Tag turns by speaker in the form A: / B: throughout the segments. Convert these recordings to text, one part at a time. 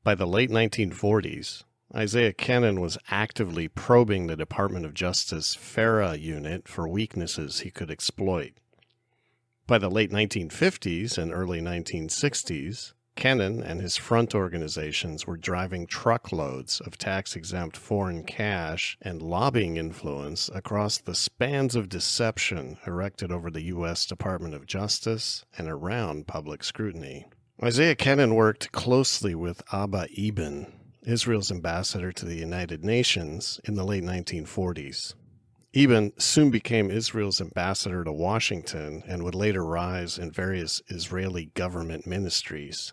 A: By the late 1940s, Isaiah Kenen was actively probing the Department of Justice Farah unit for weaknesses he could exploit. By the late 1950s and early 1960s, Kenen and his front organizations were driving truckloads of tax-exempt foreign cash and lobbying influence across the spans of deception erected over the U.S. Department of Justice and around public scrutiny. Isaiah Kenen worked closely with Abba Eban, Israel's ambassador to the United Nations, in the late 1940s. Eban soon became Israel's ambassador to Washington and would later rise in various Israeli government ministries.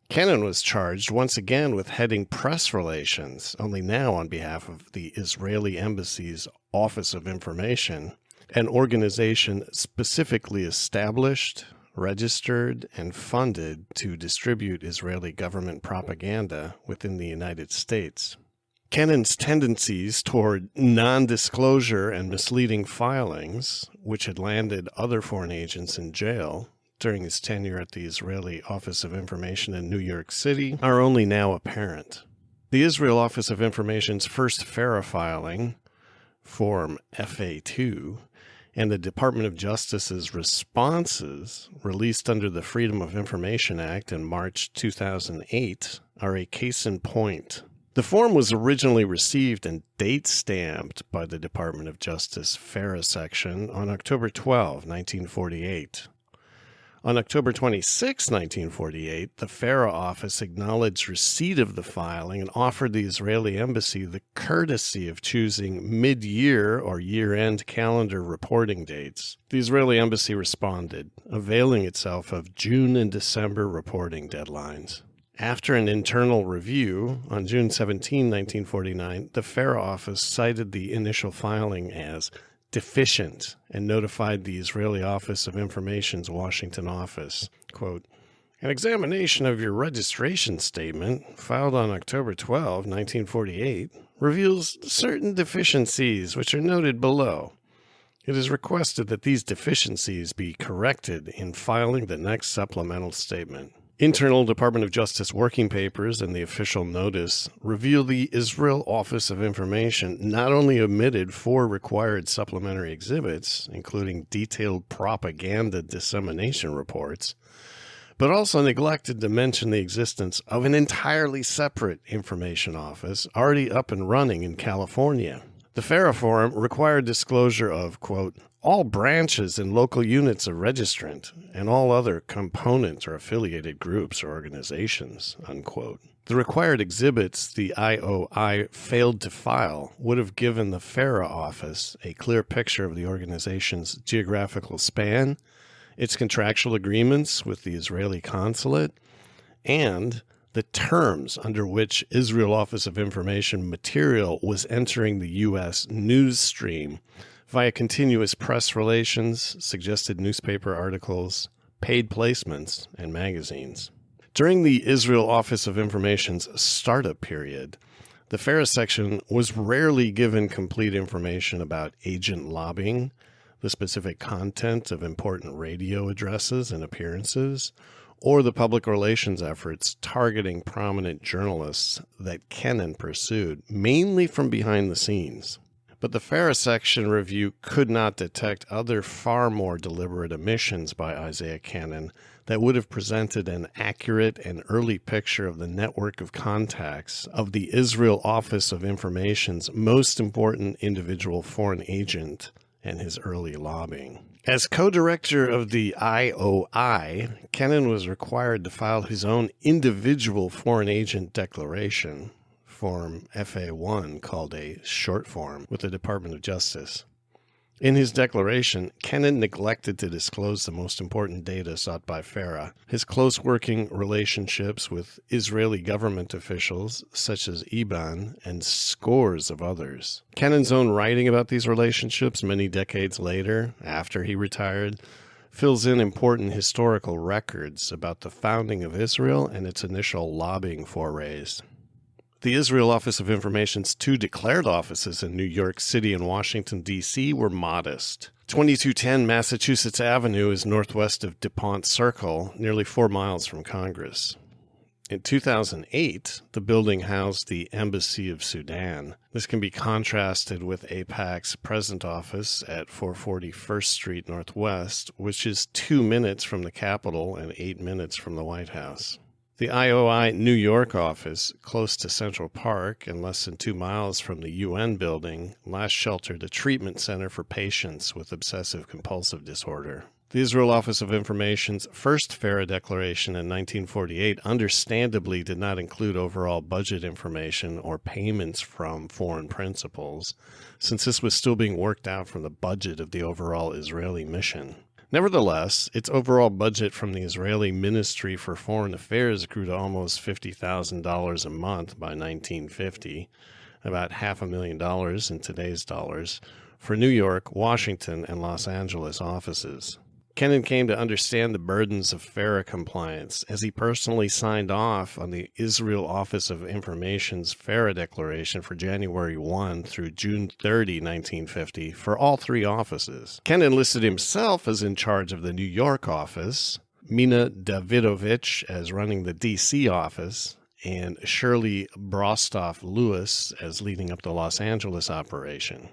A: Kenen was charged once again with heading press relations, only now on behalf of the Israeli Embassy's Office of Information, an organization specifically established, registered, and funded to distribute Israeli government propaganda within the United States. Kenen's tendencies toward non-disclosure and misleading filings, which had landed other foreign agents in jail during his tenure at the Israeli Office of Information in New York City, are only now apparent. The Israel Office of Information's first Farah filing, Form FA2, and the Department of Justice's responses, released under the Freedom of Information Act in March 2008, are a case in point. The form was originally received and date-stamped by the Department of Justice Farah section on October 12, 1948. On October 26, 1948, the Farah office acknowledged receipt of the filing and offered the Israeli embassy the courtesy of choosing mid-year or year-end calendar reporting dates. The Israeli embassy responded, availing itself of June and December reporting deadlines. After an internal review, on June 17, 1949, the Farah office cited the initial filing as deficient and notified the Israeli Office of Information's Washington office, quote, "An examination of your registration statement, filed on October 12, 1948, reveals certain deficiencies which are noted below. It is requested that these deficiencies be corrected in filing the next supplemental statement." Internal Department of Justice working papers and the official notice reveal the Israel Office of Information not only omitted 4 required supplementary exhibits, including detailed propaganda dissemination reports, but also neglected to mention the existence of an entirely separate information office already up and running in California. The Farah form required disclosure of, quote, "all branches and local units of registrant and all other components or affiliated groups or organizations," unquote. The required exhibits the IOI failed to file would have given the Farah office a clear picture of the organization's geographical span, its contractual agreements with the Israeli consulate, and the terms under which Israel Office of Information material was entering the U.S. news stream via continuous press relations, suggested newspaper articles, paid placements, and magazines. During the Israel Office of Information's startup period, the Farah section was rarely given complete information about agent lobbying, the specific content of important radio addresses and appearances, or the public relations efforts targeting prominent journalists that Kenen pursued, mainly from behind the scenes. But the Farah section review could not detect other far more deliberate omissions by Isaiah Kenen that would have presented an accurate and early picture of the network of contacts of the Israel Office of Information's most important individual foreign agent and his early lobbying. As co-director of the IOI, Kenen was required to file his own individual foreign agent declaration, Form FA1, called a short form, with the Department of Justice. In his declaration, Kenen neglected to disclose the most important data sought by Farah, his close working relationships with Israeli government officials such as Eban and scores of others. Kenen's own writing about these relationships many decades later, after he retired, fills in important historical records about the founding of Israel and its initial lobbying forays. The Israel Office of Information's 2 declared offices in New York City and Washington, D.C. were modest. 2210 Massachusetts Avenue is northwest of DuPont Circle, nearly 4 miles from Congress. In 2008, the building housed the Embassy of Sudan. This can be contrasted with AIPAC's present office at 440 First Street Northwest, which is 2 minutes from the Capitol and 8 minutes from the White House. The IOI New York office, close to Central Park and less than 2 miles from the UN building, last sheltered a treatment center for patients with obsessive-compulsive disorder. The Israel Office of Information's first Farah declaration in 1948 understandably did not include overall budget information or payments from foreign principals, since this was still being worked out from the budget of the overall Israeli mission. Nevertheless, its overall budget from the Israeli Ministry for Foreign Affairs grew to almost $50,000 a month by 1950, about $500,000 in today's dollars, for New York, Washington, and Los Angeles offices. Kenen came to understand the burdens of Farah compliance as he personally signed off on the Israel Office of Information's Farah Declaration for January 1 through June 30, 1950, for all 3 offices. Kenen listed himself as in charge of the New York office, Mina Davidovich as running the D.C. office, and Shirley Brostoff-Lewis as leading up the Los Angeles operation.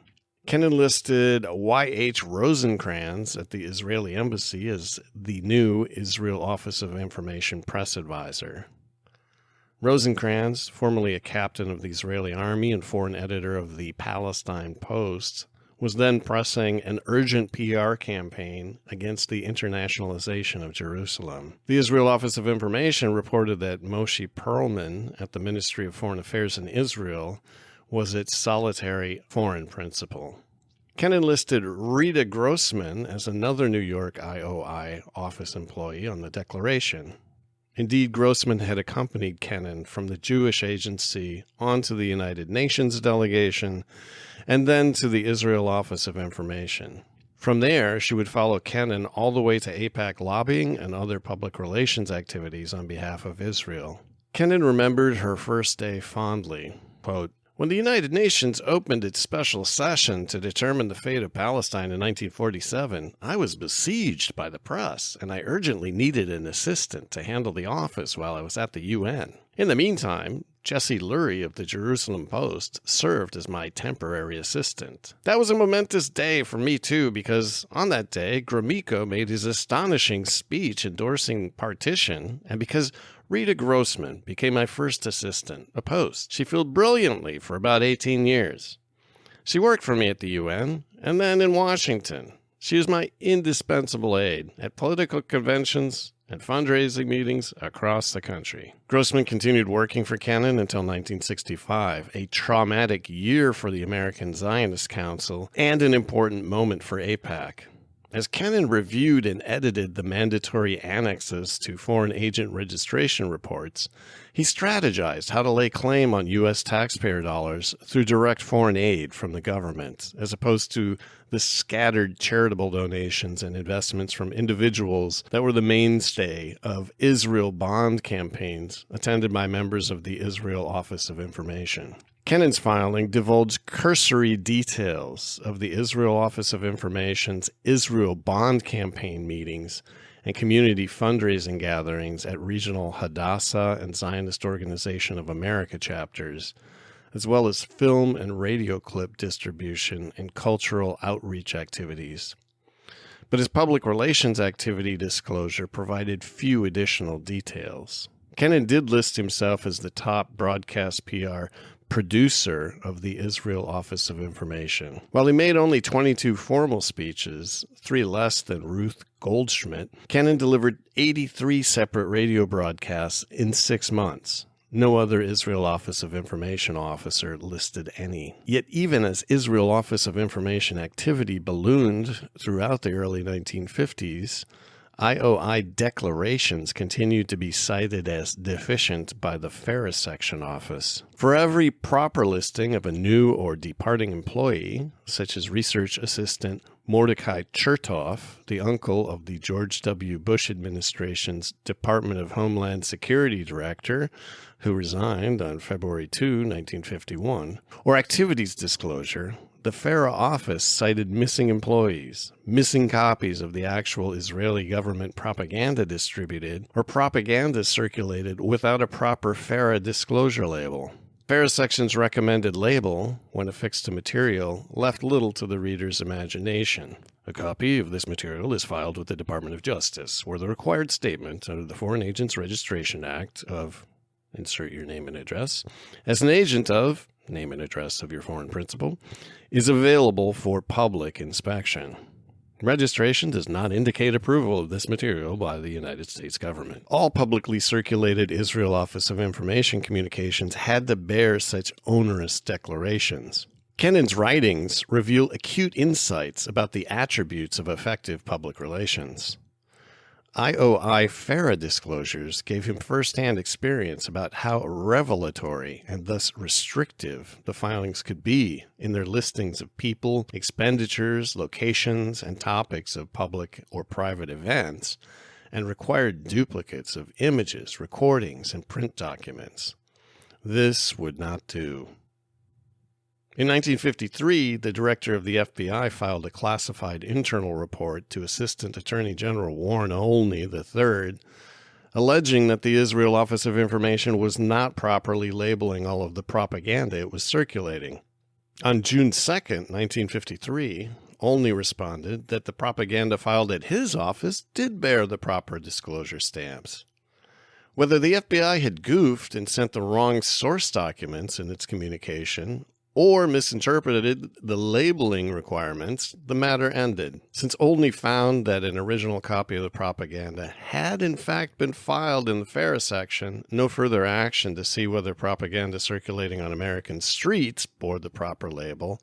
A: Kenen listed Y.H. Rosencrantz at the Israeli Embassy as the new Israel Office of Information press advisor. Rosencrantz, formerly a captain of the Israeli army and foreign editor of the Palestine Post, was then pressing an urgent PR campaign against the internationalization of Jerusalem. The Israel Office of Information reported that Moshe Perlman at the Ministry of Foreign Affairs in Israel was its solitary foreign principal. Kenen listed Rita Grossman as another New York IOI office employee on the declaration. Indeed, Grossman had accompanied Kenen from the Jewish Agency onto the United Nations delegation and then to the Israel Office of Information. From there, she would follow Kenen all the way to AIPAC lobbying and other public relations activities on behalf of Israel. Kenen remembered her first day fondly. Quote, "When the United Nations opened its special session to determine the fate of Palestine in 1947, I was besieged by the press, and I urgently needed an assistant to handle the office while I was at the UN. In the meantime, Jesse Lurie of the Jerusalem Post served as my temporary assistant. That was a momentous day for me, too, because on that day, Gromyko made his astonishing speech endorsing partition, and because Rita Grossman became my first assistant, a post she filled brilliantly for about 18 years. She worked for me at the UN, and then in Washington. She was my indispensable aide at political conventions and fundraising meetings across the country." Grossman continued working for Kenen until 1965, a traumatic year for the American Zionist Council and an important moment for AIPAC. As Kenen reviewed and edited the mandatory annexes to foreign agent registration reports, he strategized how to lay claim on U.S. taxpayer dollars through direct foreign aid from the government, as opposed to the scattered charitable donations and investments from individuals that were the mainstay of Israel bond campaigns attended by members of the Israel Office of Information. Kenen's filing divulged cursory details of the Israel Office of Information's Israel bond campaign meetings and community fundraising gatherings at regional Hadassah and Zionist Organization of America chapters, as well as film and radio clip distribution and cultural outreach activities. But his public relations activity disclosure provided few additional details. Kenen did list himself as the top broadcast PR producer of the Israel Office of Information. While he made only 22 formal speeches, 3 less than Ruth Goldschmidt, Kenen delivered 83 separate radio broadcasts in 6 months. No other Israel Office of Information officer listed any. Yet even as Israel Office of Information activity ballooned throughout the early 1950s, IOI declarations continued to be cited as deficient by the Farah Section Office. For every proper listing of a new or departing employee, such as research assistant Mordecai Chertoff, the uncle of the George W. Bush administration's Department of Homeland Security director, who resigned on February 2, 1951, or activities disclosure, the Farah office cited missing employees, missing copies of the actual Israeli government propaganda distributed, or propaganda circulated without a proper Farah disclosure label. Farah section's recommended label, when affixed to material, left little to the reader's imagination. A copy of this material is filed with the Department of Justice, where the required statement under the Foreign Agents Registration Act of, insert your name and address, as an agent of, name and address of your foreign principal, is available for public inspection. Registration does not indicate approval of this material by the United States government. All publicly circulated Israel Office of Information communications had to bear such onerous declarations. Kennen's writings reveal acute insights about the attributes of effective public relations. IOI Farah disclosures gave him first-hand experience about how revelatory and thus restrictive the filings could be in their listings of people, expenditures, locations, and topics of public or private events, and required duplicates of images, recordings, and print documents. This would not do. In 1953, the director of the FBI filed a classified internal report to Assistant Attorney General Warren Olney III, alleging that the Israel Office of Information was not properly labeling all of the propaganda it was circulating. On June 2, 1953, Olney responded that the propaganda filed at his office did bear the proper disclosure stamps. Whether the FBI had goofed and sent the wrong source documents in its communication, or misinterpreted the labeling requirements, the matter ended. Since Olney found that an original copy of the propaganda had in fact been filed in the Farah section, no further action to see whether propaganda circulating on American streets bore the proper label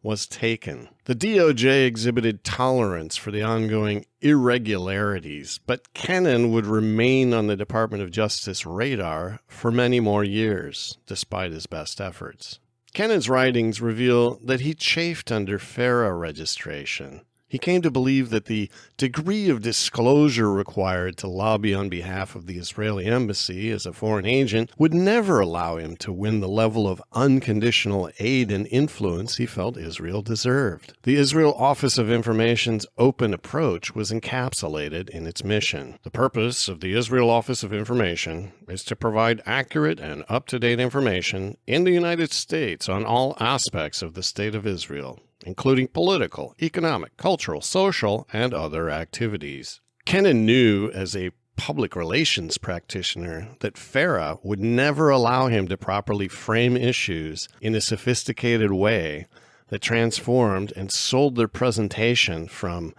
A: was taken. The DOJ exhibited tolerance for the ongoing irregularities, but Kenen would remain on the Department of Justice radar for many more years, despite his best efforts. Kennen's writings reveal that he chafed under Farah registration. He came to believe that the degree of disclosure required to lobby on behalf of the Israeli embassy as a foreign agent would never allow him to win the level of unconditional aid and influence he felt Israel deserved. The Israel Office of Information's open approach was encapsulated in its mission. The purpose of the Israel Office of Information is to provide accurate and up-to-date information in the United States on all aspects of the State of Israel, including political, economic, cultural, social, and other activities. Kenen knew as a public relations practitioner that Farah would never allow him to properly frame issues in a sophisticated way that transformed and sold their presentation from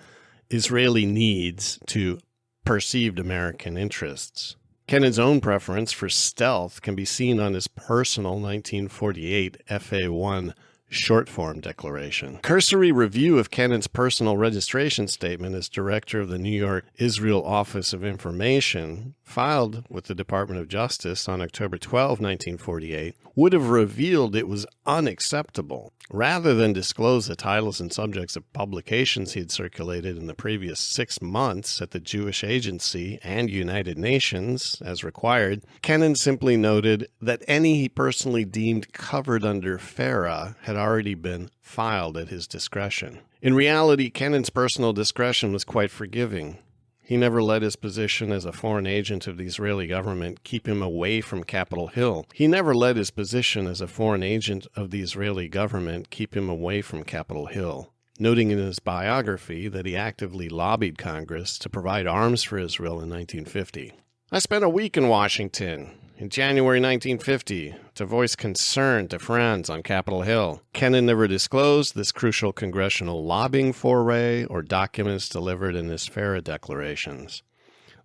A: Israeli needs to perceived American interests. Kennen's own preference for stealth can be seen on his personal 1948 FA1 short-form declaration. Cursory review of Kennen's personal registration statement as director of the New York Israel Office of Information, filed with the Department of Justice on October 12, 1948, would have revealed it was unacceptable. Rather than disclose the titles and subjects of publications he had circulated in the previous 6 months at the Jewish Agency and United Nations, as required, Kenen simply noted that any he personally deemed covered under Farah had already been filed at his discretion. In reality, Kennen's personal discretion was quite forgiving. He never let his position as a foreign agent of the Israeli government keep him away from Capitol Hill. Noting in his biography that he actively lobbied Congress to provide arms for Israel in 1950. I spent a week in Washington in January 1950 to voice concern to friends on Capitol Hill. Kenen never disclosed this crucial congressional lobbying foray or documents delivered in his Farah declarations.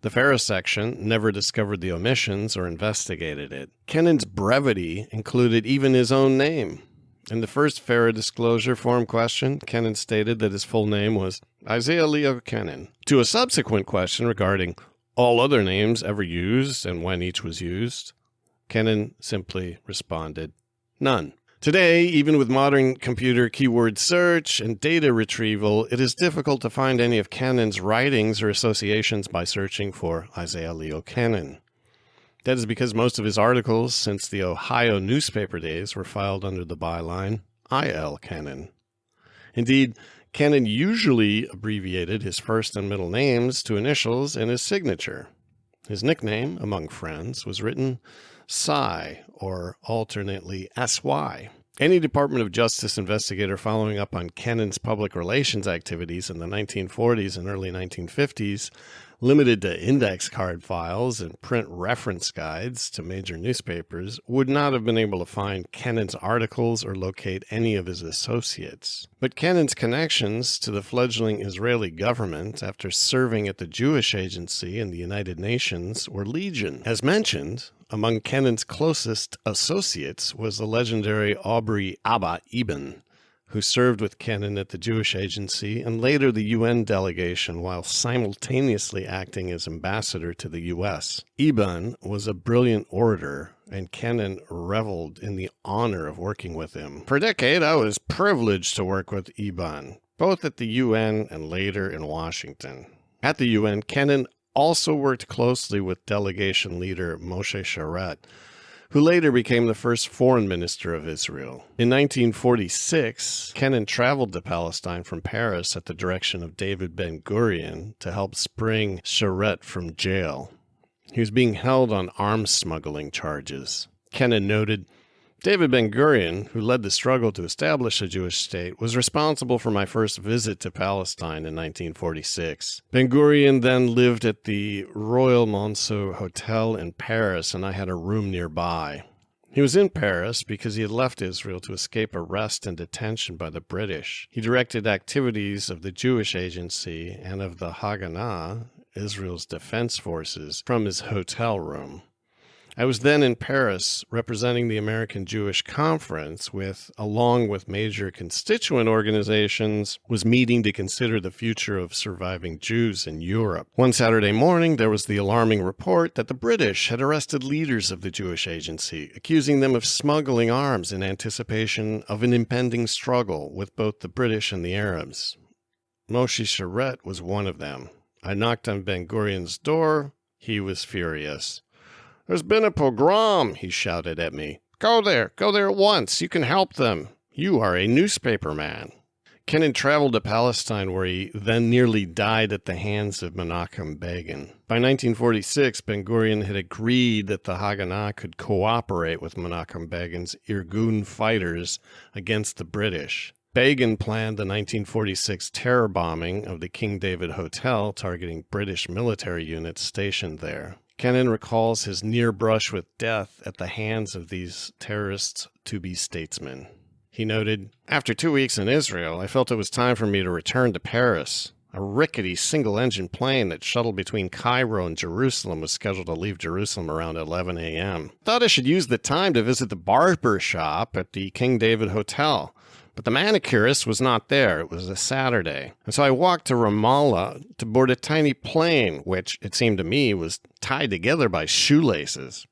A: The Farah section never discovered the omissions or investigated it. Kennen's brevity included even his own name. In the first Farah disclosure form question, Kenen stated that his full name was Isaiah Leo Kenen. To a subsequent question regarding all other names ever used and when each was used, Kenen simply responded, none. Today, even with modern computer keyword search and data retrieval, it is difficult to find any of Kennen's writings or associations by searching for Isaiah Leo Kenen. That is because most of his articles since the Ohio newspaper days were filed under the byline I.L. Kenen. Indeed, Kenen usually abbreviated his first and middle names to initials in his signature. His nickname, among friends, was written Sy, or alternately SY. Any Department of Justice investigator following up on Kennen's public relations activities in the 1940s and early 1950s, limited to index card files and print reference guides to major newspapers, would not have been able to find Kennen's articles or locate any of his associates. But Kennen's connections to the fledgling Israeli government after serving at the Jewish Agency in the United Nations were legion. As mentioned, among Kennen's closest associates was the legendary Aubrey Abba Eban, who served with Kenen at the Jewish Agency and later the UN delegation while simultaneously acting as ambassador to the U.S. Eban was a brilliant orator, and Kenen reveled in the honor of working with him. For a decade, I was privileged to work with Eban, both at the UN and later in Washington. At the UN, Kenen also worked closely with delegation leader Moshe Sharet, who later became the first foreign minister of Israel. In 1946, Kenen traveled to Palestine from Paris at the direction of David Ben-Gurion to help spring Sharet from jail. He was being held on arms smuggling charges. Kenen noted, David Ben-Gurion, who led the struggle to establish a Jewish state, was responsible for my first visit to Palestine in 1946. Ben-Gurion then lived at the Royal Monceau Hotel in Paris, and I had a room nearby. He was in Paris because he had left Israel to escape arrest and detention by the British. He directed activities of the Jewish Agency and of the Haganah, Israel's defense forces, from his hotel room. I was then in Paris representing the American Jewish Conference along with major constituent organizations, was meeting to consider the future of surviving Jews in Europe. One Saturday morning, there was the alarming report that the British had arrested leaders of the Jewish Agency, accusing them of smuggling arms in anticipation of an impending struggle with both the British and the Arabs. Moshe Sharet was one of them. I knocked on Ben-Gurion's door. He was furious. There's been a pogrom, he shouted at me. Go there at once. You can help them. You are a newspaper man. Kenen traveled to Palestine, where he then nearly died at the hands of Menachem Begin. By 1946, Ben-Gurion had agreed that the Haganah could cooperate with Menachem Begin's Irgun fighters against the British. Begin planned the 1946 terror bombing of the King David Hotel, targeting British military units stationed there. Kenen recalls his near brush with death at the hands of these terrorists-to-be statesmen. He noted, After 2 weeks in Israel, I felt it was time for me to return to Paris. A rickety single-engine plane that shuttled between Cairo and Jerusalem was scheduled to leave Jerusalem around 11 a.m. Thought I should use the time to visit the barber shop at the King David Hotel. But the manicurist was not there. It was a Saturday. And so I walked to Ramallah to board a tiny plane, which, it seemed to me, was tied together by shoelaces.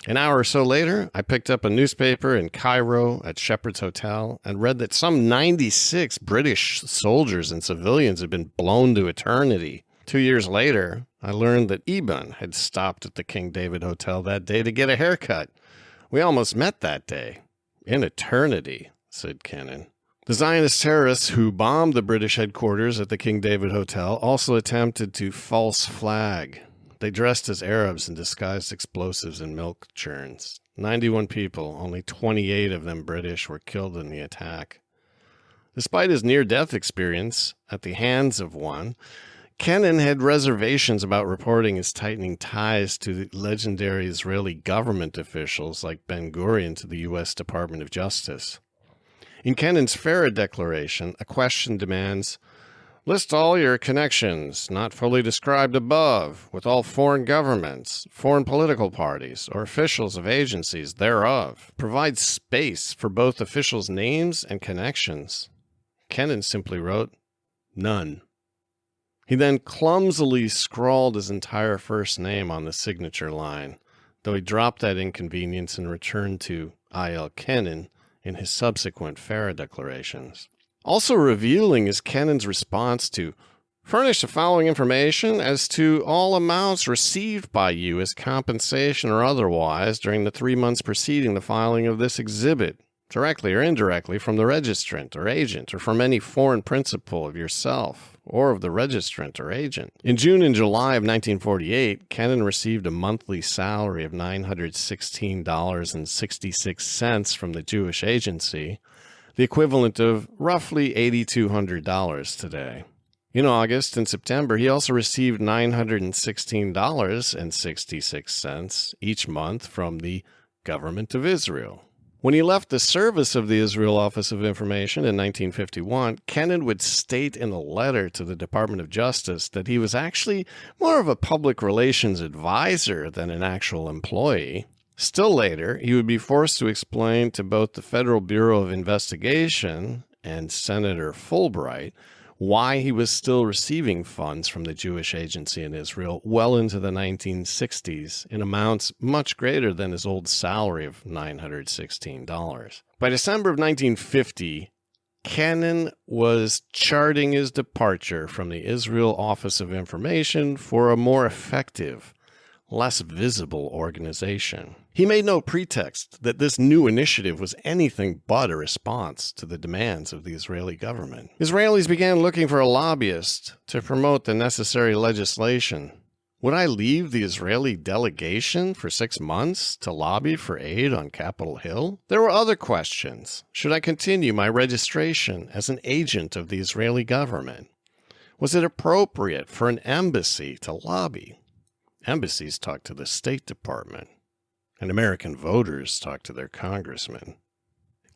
A: An hour or so later, I picked up a newspaper in Cairo at Shepherd's Hotel and read that some 96 British soldiers and civilians had been blown to eternity. 2 years later, I learned that Eban had stopped at the King David Hotel that day to get a haircut. We almost met that day. In eternity, said Kenen. The Zionist terrorists who bombed the British headquarters at the King David Hotel also attempted to false flag. They dressed as Arabs and disguised explosives in milk churns. 91 people, only 28 of them British, were killed in the attack. Despite his near-death experience at the hands of one, Kenen had reservations about reporting his tightening ties to the legendary Israeli government officials like Ben-Gurion to the U.S. Department of Justice. In Kenen's Farah declaration, a question demands, list all your connections, not fully described above, with all foreign governments, foreign political parties, or officials of agencies thereof. Provide space for both officials' names and connections. Kenen simply wrote, none. He then clumsily scrawled his entire first name on the signature line, though he dropped that inconvenience and returned to I.L. Kenen in his subsequent Farah declarations. Also revealing is Kenen's response to, furnish the following information as to all amounts received by you as compensation or otherwise during the 3 months preceding the filing of this exhibit. directly or indirectly from the registrant or agent, or from any foreign principal of yourself or of the registrant or agent. In June and July of 1948, Kenen received a monthly salary of $916.66 from the Jewish agency, the equivalent of roughly $8,200 today. In August and September, he also received $916.66 each month from the government of Israel. When he left the service of the Israel Office of Information in 1951, Kenen would state in a letter to the Department of Justice that he was actually more of a public relations advisor than an actual employee. Still later, he would be forced to explain to both the Federal Bureau of Investigation and Senator Fulbright why he was still receiving funds from the Jewish agency in Israel well into the 1960s in amounts much greater than his old salary of $916. By December of 1950, Kenen was charting his departure from the Israel Office of Information for a more effective, less visible organization. He made no pretext that this new initiative was anything but a response to the demands of the Israeli government. Israelis began looking for a lobbyist to promote the necessary legislation. Would I leave the Israeli delegation for 6 months to lobby for aid on Capitol Hill? There were other questions. Should I continue my registration as an agent of the Israeli government? Was it appropriate for an embassy to lobby? Embassies talk to the State Department, and American voters talk to their congressmen.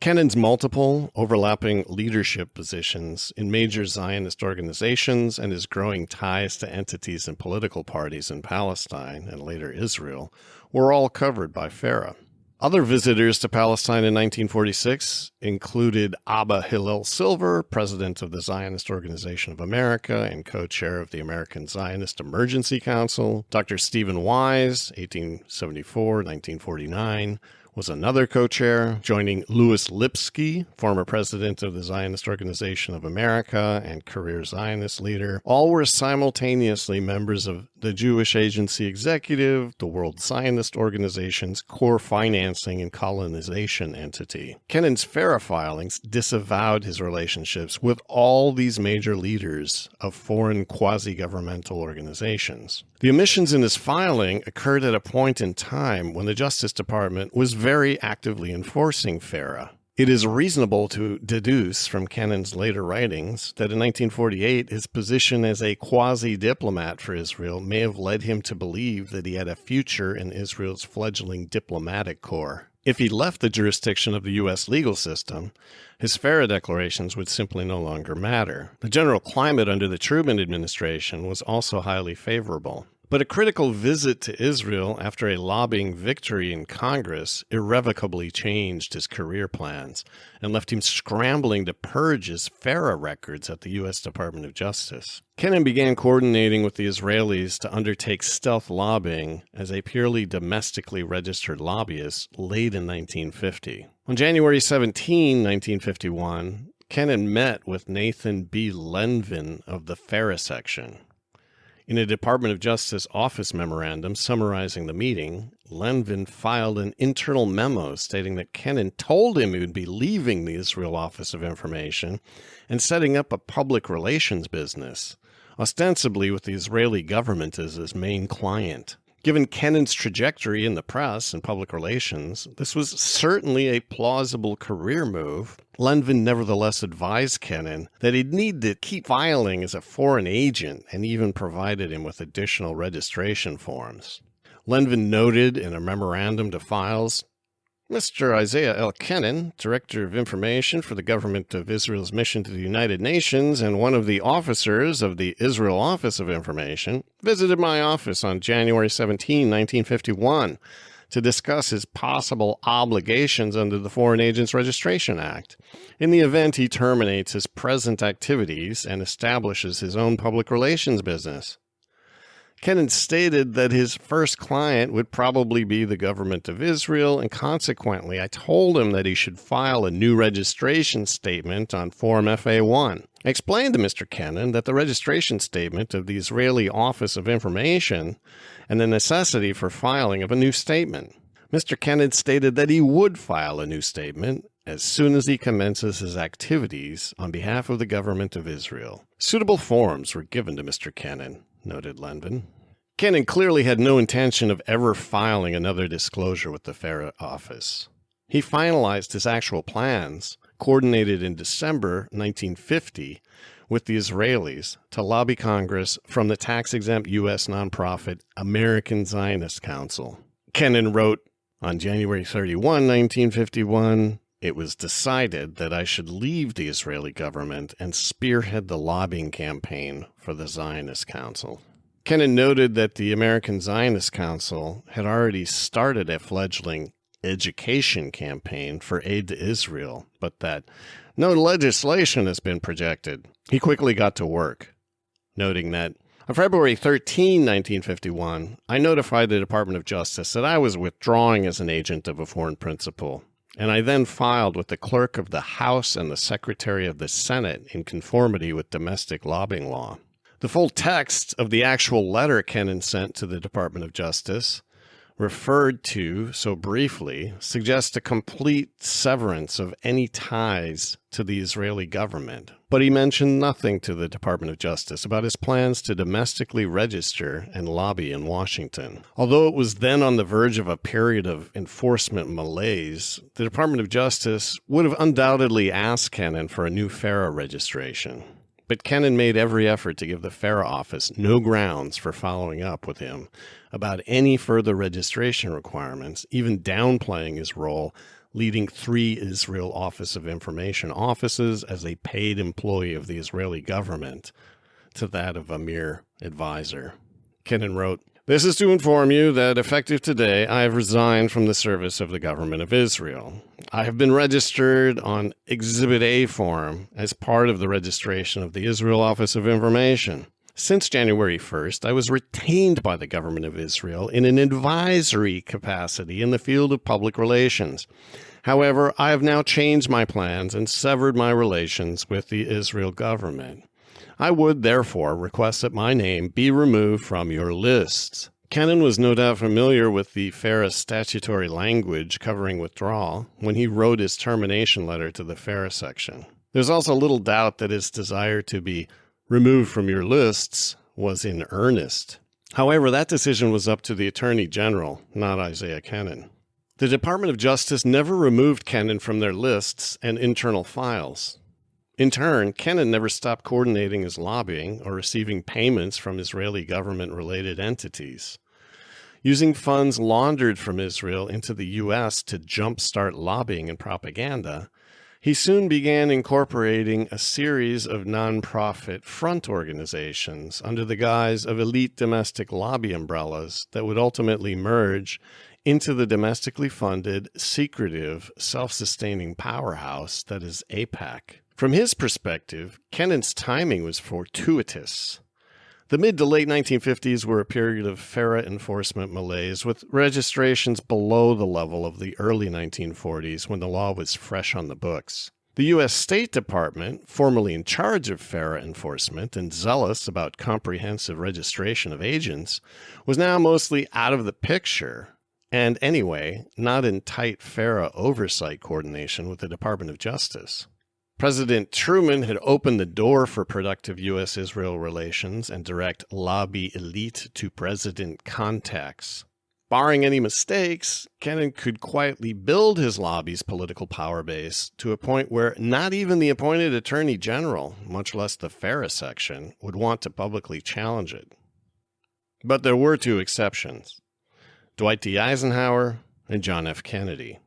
A: Kenen's multiple, overlapping leadership positions in major Zionist organizations and his growing ties to entities and political parties in Palestine and later Israel were all covered by Farah. Other visitors to Palestine in 1946 included Abba Hillel Silver, president of the Zionist Organization of America and co-chair of the American Zionist Emergency Council. Dr. Stephen Wise, 1874-1949, was another co-chair, joining Louis Lipsky, former president of the Zionist Organization of America and career Zionist leader. All were simultaneously members of the Jewish Agency Executive, the World Zionist Organization's core financing and colonization entity. Kennens' Farah filings disavowed his relationships with all these major leaders of foreign quasi-governmental organizations. The omissions in his filing occurred at a point in time when the Justice Department was very actively enforcing Farah. It is reasonable to deduce from Kennens' later writings that in 1948 his position as a quasi-diplomat for Israel may have led him to believe that he had a future in Israel's fledgling diplomatic corps. If he left the jurisdiction of the U.S. legal system, his Farah declarations would simply no longer matter. The general climate under the Truman administration was also highly favorable. But a critical visit to Israel after a lobbying victory in Congress irrevocably changed his career plans and left him scrambling to purge his Farah records at the U.S. Department of Justice. Kenen began coordinating with the Israelis to undertake stealth lobbying as a purely domestically registered lobbyist late in 1950. On January 17, 1951, Kenen met with Nathan B. Lenvin of the Farah section. In a Department of Justice office memorandum summarizing the meeting, Lenvin filed an internal memo stating that Kenen told him he would be leaving the Israel Office of Information and setting up a public relations business, ostensibly with the Israeli government as his main client. Given Kennens' trajectory in the press and public relations, this was certainly a plausible career move. Lenvin nevertheless advised Kenen that he'd need to keep filing as a foreign agent and even provided him with additional registration forms. Lenvin noted in a memorandum to files, Mr. Isaiah L. Kenen, Director of Information for the Government of Israel's mission to the United Nations and one of the officers of the Israel Office of Information, visited my office on January 17, 1951, to discuss his possible obligations under the Foreign Agents Registration Act, in the event he terminates his present activities and establishes his own public relations business. Kenen stated that his first client would probably be the government of Israel, and consequently, I told him that he should file a new registration statement on Form FA1. I explained to Mr. Kenen that the registration statement of the Israeli Office of Information and the necessity for filing of a new statement. Mr. Kenen stated that he would file a new statement as soon as he commences his activities on behalf of the government of Israel. Suitable forms were given to Mr. Kenen, noted Lenvin. Kenen clearly had no intention of ever filing another disclosure with the Farah office. He finalized his actual plans, coordinated in December 1950 with the Israelis to lobby Congress from the tax-exempt U.S. nonprofit American Zionist Council. Kenen wrote, on January 31, 1951, "It was decided that I should leave the Israeli government and spearhead the lobbying campaign for the Zionist Council." Kenen noted that the American Zionist Council had already started a fledgling education campaign for aid to Israel, but that no legislation has been projected. He quickly got to work, noting that on February 13, 1951, I notified the Department of Justice that I was withdrawing as an agent of a foreign principal, and I then filed with the clerk of the House and the Secretary of the Senate in conformity with domestic lobbying law. The full text of the actual letter Kenen sent to the Department of Justice, referred to so briefly, suggests a complete severance of any ties to the Israeli government. But he mentioned nothing to the Department of Justice about his plans to domestically register and lobby in Washington. Although it was then on the verge of a period of enforcement malaise, the Department of Justice would have undoubtedly asked Kenen for a new Farah registration. But Kenen made every effort to give the Farah office no grounds for following up with him about any further registration requirements, even downplaying his role leading 3 Israel Office of Information offices as a paid employee of the Israeli government to that of a mere advisor. Kenen wrote, "This is to inform you that effective today, I have resigned from the service of the government of Israel. I have been registered on Exhibit A form as part of the registration of the Israel Office of Information. Since January 1st, I was retained by the government of Israel in an advisory capacity in the field of public relations. However, I have now changed my plans and severed my relations with the Israel government. I would, therefore, request that my name be removed from your lists." Kenen was no doubt familiar with the Farah statutory language covering withdrawal when he wrote his termination letter to the Farah section. There's also little doubt that his desire to be removed from your lists was in earnest. However, that decision was up to the Attorney General, not Isaiah Kenen. The Department of Justice never removed Kenen from their lists and internal files. In turn, Kenen never stopped coordinating his lobbying or receiving payments from Israeli government-related entities. Using funds laundered from Israel into the U.S. to jumpstart lobbying and propaganda, he soon began incorporating a series of nonprofit front organizations under the guise of elite domestic lobby umbrellas that would ultimately merge into the domestically funded, secretive, self-sustaining powerhouse that is AIPAC. From his perspective, Kenen's timing was fortuitous. The mid to late 1950s were a period of Farah enforcement malaise, with registrations below the level of the early 1940s when the law was fresh on the books. The U.S. State Department, formerly in charge of Farah enforcement and zealous about comprehensive registration of agents, was now mostly out of the picture, and anyway, not in tight Farah oversight coordination with the Department of Justice. President Truman had opened the door for productive U.S.-Israel relations and direct lobby elite to president contacts. Barring any mistakes, Kenen could quietly build his lobby's political power base to a point where not even the appointed Attorney General, much less the Farah section, would want to publicly challenge it. But there were 2 exceptions: Dwight D. Eisenhower and John F. Kennedy.